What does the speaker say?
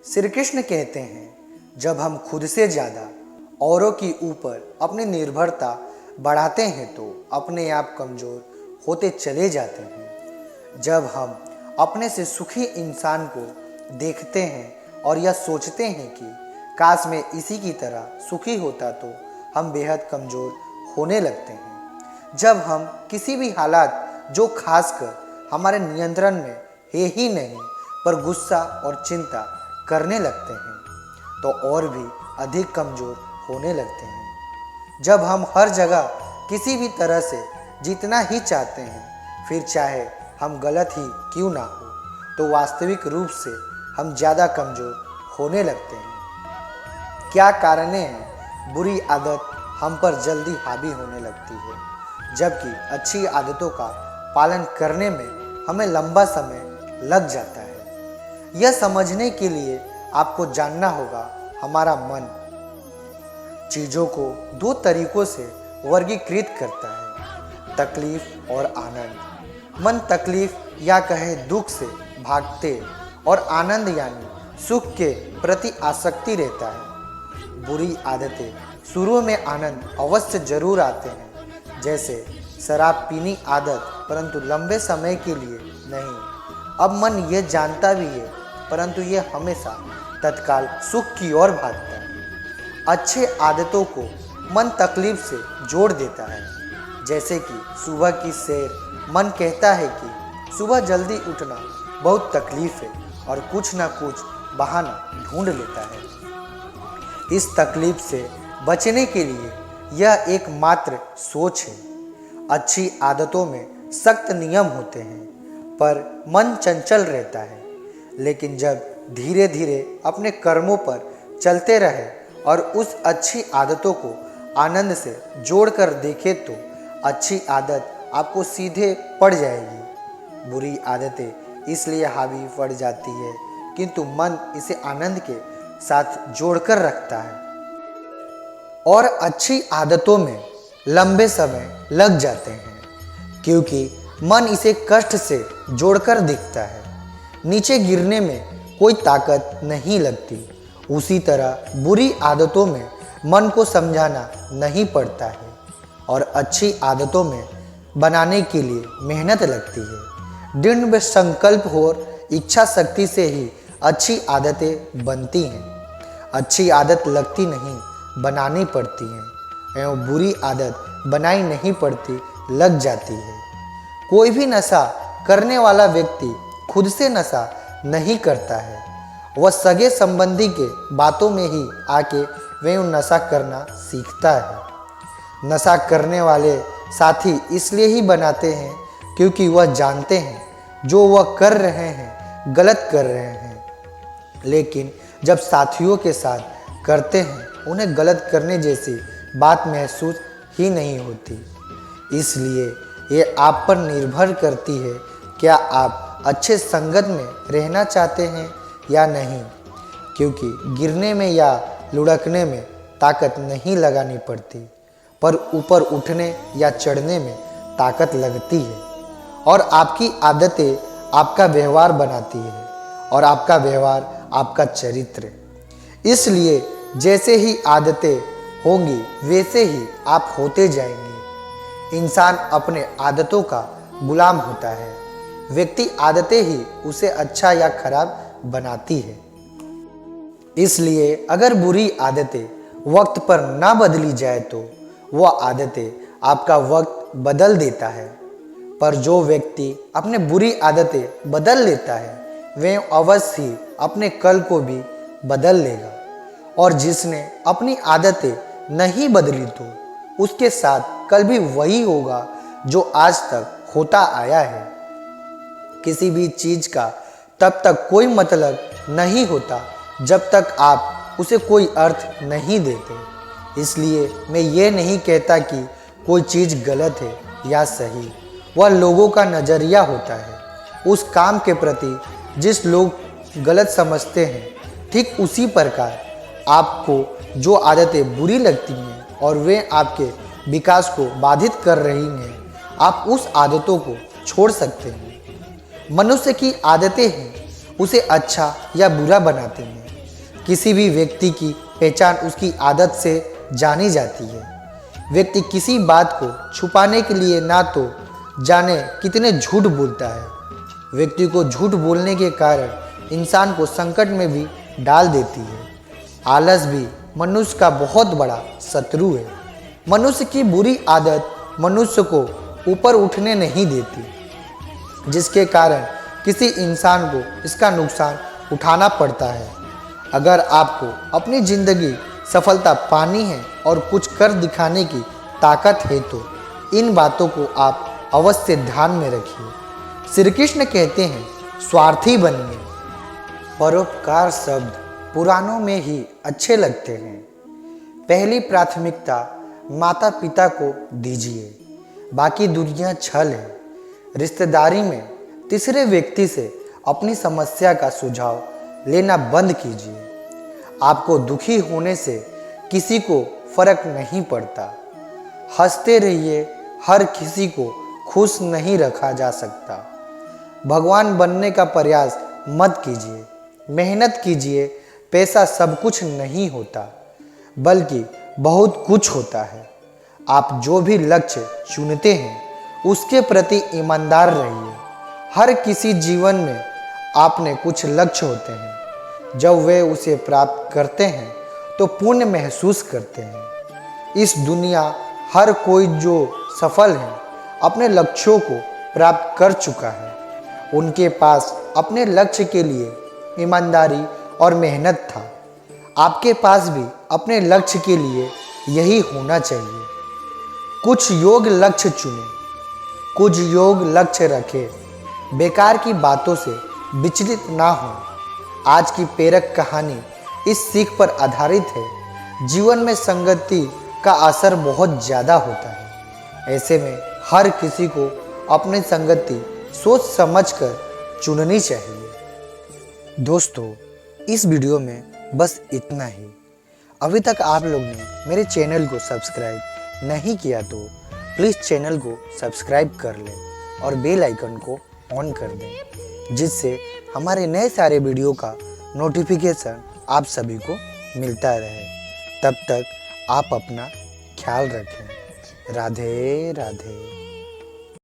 श्री कृष्ण कहते हैं, जब हम खुद से ज़्यादा औरों की ऊपर अपनी निर्भरता बढ़ाते हैं तो अपने आप कमज़ोर होते चले जाते हैं। जब हम अपने से सुखी इंसान को देखते हैं और यह सोचते हैं कि काश मैं इसी की तरह सुखी होता तो हम बेहद कमज़ोर होने लगते हैं। जब हम किसी भी हालात जो खासकर हमारे नियंत्रण में है ही नहीं पर गुस्सा और चिंता करने लगते हैं तो और भी अधिक कमज़ोर होने लगते हैं। जब हम हर जगह किसी भी तरह से जीतना ही चाहते हैं, फिर चाहे हम गलत ही क्यों ना हो, तो वास्तविक रूप से हम ज़्यादा कमज़ोर होने लगते हैं। क्या कारणें हैं बुरी आदत हम पर जल्दी हावी होने लगती है, जबकि अच्छी आदतों का पालन करने में हमें लंबा समय लग जाता है। यह समझने के लिए आपको जानना होगा, हमारा मन चीज़ों को दो तरीकों से वर्गीकृत करता है, तकलीफ और आनंद। मन तकलीफ या कहे दुख से भागते और आनंद यानी सुख के प्रति आसक्ति रहता है। बुरी आदतें शुरू में आनंद अवश्य जरूर आते हैं, जैसे शराब पीनी आदत, परंतु लंबे समय के लिए नहीं। अब मन यह जानता भी है, परंतु यह हमेशा तत्काल सुख की ओर भागता है। अच्छे आदतों को मन तकलीफ से जोड़ देता है, जैसे कि सुबह की सैर। मन कहता है कि सुबह जल्दी उठना बहुत तकलीफ है और कुछ ना कुछ बहाना ढूंढ लेता है। इस तकलीफ से बचने के लिए यह एकमात्र सोच है। अच्छी आदतों में सख्त नियम होते हैं, पर मन चंचल रहता है। लेकिन जब धीरे धीरे अपने कर्मों पर चलते रहे और उस अच्छी आदतों को आनंद से जोड़कर देखे तो अच्छी आदत आपको सीधे पड़ जाएगी। बुरी आदतें इसलिए हावी पड़ जाती है, किंतु मन इसे आनंद के साथ जोड़कर रखता है और अच्छी आदतों में लंबे समय लग जाते हैं, क्योंकि मन इसे कष्ट से जोड़कर दिखता है। नीचे गिरने में कोई ताकत नहीं लगती, उसी तरह बुरी आदतों में मन को समझाना नहीं पड़ता है और अच्छी आदतों में बनाने के लिए मेहनत लगती है। दृढ़ संकल्प और इच्छा शक्ति से ही अच्छी आदतें बनती हैं। अच्छी आदत लगती नहीं, बनानी पड़ती हैं, एवं बुरी आदत बनाई नहीं पड़ती, लग जाती है। कोई भी नशा करने वाला व्यक्ति खुद से नशा नहीं करता है, वह सगे संबंधी के बातों में ही आके वह नशा करना सीखता है। नशा करने वाले साथी इसलिए ही बनाते हैं क्योंकि वह जानते हैं जो वह कर रहे हैं गलत कर रहे हैं, लेकिन जब साथियों के साथ करते हैं उन्हें गलत करने जैसी बात महसूस ही नहीं होती। इसलिए ये आप पर निर्भर करती है, क्या आप अच्छे संगत में रहना चाहते हैं या नहीं, क्योंकि गिरने में या लुढ़कने में ताकत नहीं लगानी पड़ती, पर ऊपर उठने या चढ़ने में ताकत लगती है। और आपकी आदतें आपका व्यवहार बनाती है और आपका व्यवहार आपका चरित्र। इसलिए जैसे ही आदतें होंगी वैसे ही आप होते जाएंगे। इंसान अपने आदतों का गुलाम होता है। व्यक्ति आदतें ही उसे अच्छा या खराब बनाती है। इसलिए अगर बुरी आदतें वक्त पर ना बदली जाए तो वह आदतें आपका वक्त बदल देता है। पर जो व्यक्ति अपने बुरी आदतें बदल लेता है वह अवश्य ही अपने कल को भी बदल लेगा। और जिसने अपनी आदतें नहीं बदली तो उसके साथ कल भी वही होगा जो आज तक होता आया है। किसी भी चीज़ का तब तक कोई मतलब नहीं होता जब तक आप उसे कोई अर्थ नहीं देते। इसलिए मैं ये नहीं कहता कि कोई चीज़ गलत है या सही, वह लोगों का नज़रिया होता है उस काम के प्रति जिस लोग गलत समझते हैं। ठीक उसी प्रकार आपको जो आदतें बुरी लगती हैं और वे आपके विकास को बाधित कर रही हैं, आप उस आदतों को छोड़ सकते हैं। मनुष्य की आदतें हैं उसे अच्छा या बुरा बनाती हैं। किसी भी व्यक्ति की पहचान उसकी आदत से जानी जाती है। व्यक्ति किसी बात को छुपाने के लिए ना तो जाने कितने झूठ बोलता है। व्यक्ति को झूठ बोलने के कारण इंसान को संकट में भी डाल देती है। आलस भी मनुष्य का बहुत बड़ा शत्रु है। मनुष्य की बुरी आदत मनुष्य को ऊपर उठने नहीं देती, जिसके कारण किसी इंसान को इसका नुकसान उठाना पड़ता है। अगर आपको अपनी ज़िंदगी सफलता पानी है और कुछ कर दिखाने की ताकत है तो इन बातों को आप अवश्य ध्यान में रखिए। श्री कृष्ण कहते हैं, स्वार्थी बनिए। परोपकार शब्द पुराणों में ही अच्छे लगते हैं। पहली प्राथमिकता माता पिता को दीजिए, बाकी दुनिया छल है। रिश्तेदारी में तीसरे व्यक्ति से अपनी समस्या का सुझाव लेना बंद कीजिए। आपको दुखी होने से किसी को फर्क नहीं पड़ता। हंसते रहिए, हर किसी को खुश नहीं रखा जा सकता। भगवान बनने का प्रयास मत कीजिए। मेहनत कीजिए। पैसा सब कुछ नहीं होता, बल्कि बहुत कुछ होता है। आप जो भी लक्ष्य चुनते हैं उसके प्रति ईमानदार रहिए। हर किसी जीवन में आपने कुछ लक्ष्य होते हैं। जब वे उसे प्राप्त करते हैं तो पुण्य महसूस करते हैं। इस दुनिया हर कोई जो सफल है अपने लक्ष्यों को प्राप्त कर चुका है। उनके पास अपने लक्ष्य के लिए ईमानदारी और मेहनत था। आपके पास भी अपने लक्ष्य के लिए यही होना चाहिए। कुछ योग लक्ष्य चुने, कुछ योग लक्ष्य रखें। बेकार की बातों से विचलित ना हो। आज की प्रेरक कहानी इस सीख पर आधारित है। जीवन में संगति का असर बहुत ज़्यादा होता है। ऐसे में हर किसी को अपनी संगति सोच समझकर चुननी चाहिए। दोस्तों, इस वीडियो में बस इतना ही। अभी तक आप लोग ने मेरे चैनल को सब्सक्राइब नहीं किया तो प्लीज़ चैनल को सब्सक्राइब कर लें और बेल आइकन को ऑन कर दें, जिससे हमारे नए सारे वीडियो का नोटिफिकेशन आप सभी को मिलता रहे। तब तक आप अपना ख्याल रखें। राधे राधे।